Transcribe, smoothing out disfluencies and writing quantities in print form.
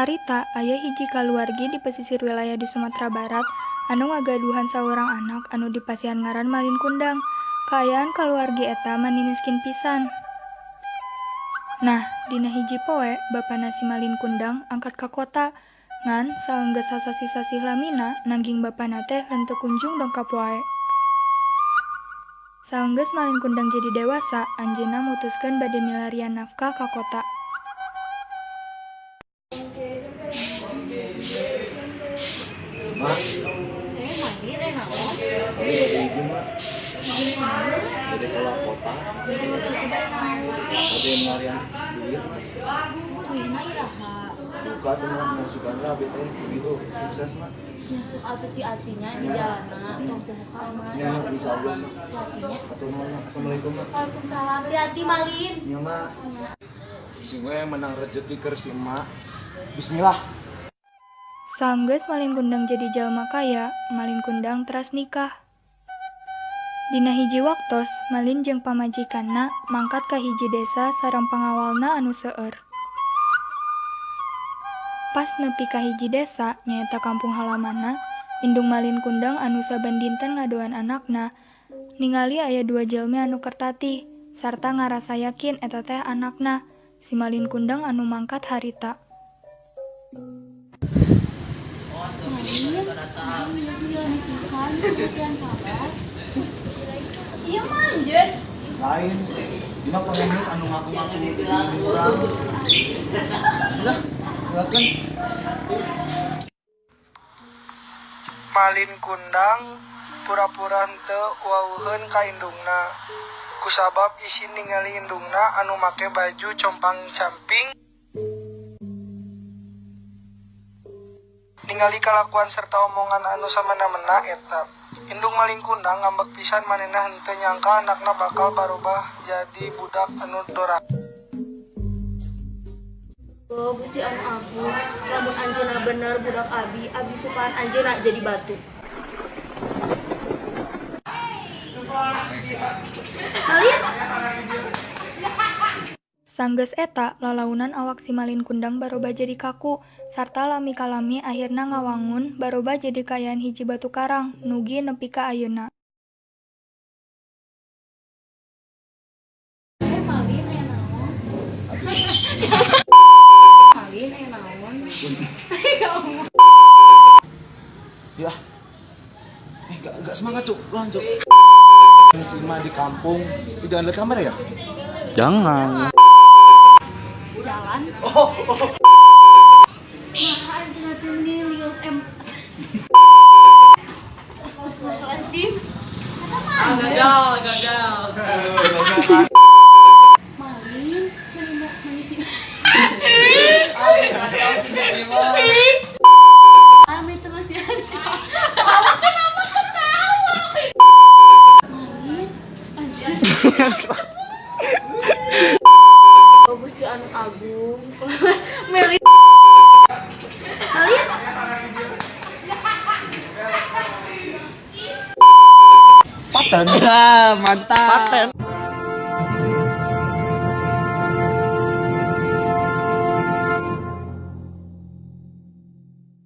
Harita aya hiji kaluargi di pesisir wilayah di Sumatera Barat anu ngagaduhan saurang anak anu dipasihan ngaran Malin Kundang. Kaayaan kaluargi eta mani miskin pisan. Nah, dina hiji poe bapana si Malin Kundang angkat ka kota ngan saenggeus sasasi-sasih lamina nangging bapana teh henteu kunjung dongkap wae. Saenggeus Malin Kundang jadi dewasa, anjeunna mutuskeun bade milarian nafkah ka kota. Mak, dari keluar kota, ada yang nyarian duit. Buka teman masukan lah, betul begitu sukses mak. Masuk hati-hatinya di jalanan, tong buka mah. Ya mak, insya Allah. Hatinya. Atau mak, assalamualaikum mak. Waalaikumsalam. Hati-hati Malin. Ya mak. Si gue menang rezeki keur si mak. Bismillah. Saenggeus Malin Kundang jadi jalma kaya, Malin Kundang teras nikah. Dina hiji waktos, Malin jeung pamajikanna mangkat ka hiji desa sareng pangawalna anu seueur. Pas nepi ka hiji desa, nyaeta kampung halamanna, indung Malin Kundang anu saban dinten ngadoan anakna, ningali aya dua jalmi anu kertati, sarta ngarasa yakin eta teh anakna, si Malin Kundang anu mangkat harita. Iya manjet. Lain, dina pengemis anu ngaku-ngaku kurang. Udah, kan. Malin Kundang pura-pura henteu waweuheun ka indungna. Kusabab isin ningali indungna anu make baju compang-camping. Ningali kalakuan serta omongan anu samana-mena eta. Indung Malin Kundang ngambek pisan manehna henteu nyangka anakna bakal barubah jadi budak anu doraka. Oh, Gusti anu agung, lamun anjeunna bener budak abi sukaan anjeunna jadi batu. Malin? Sanggeus eta, lalaunan awak si Malin Kundang barobah jadi kaku, sarta lami-kalami akhirna ngawangun barobah jadi kayaan hiji batu karang, nugi nepi ka ayeuna. Malin aya naon? Malin aya naon? Ya. Enggak semangat, Cuk. Lanjut. Si Ma di kampung, jangan lihat kamera ya? Jangan. Jalan. Nah, anjeunna teh Lios M. Astagfirullahaladzim. Gagal. Malin, kami terus ya. Kamu kenapa ketawa? Malin, oh, Gusti anu agung. Meli. Malin. Paten. Mantap. Paten.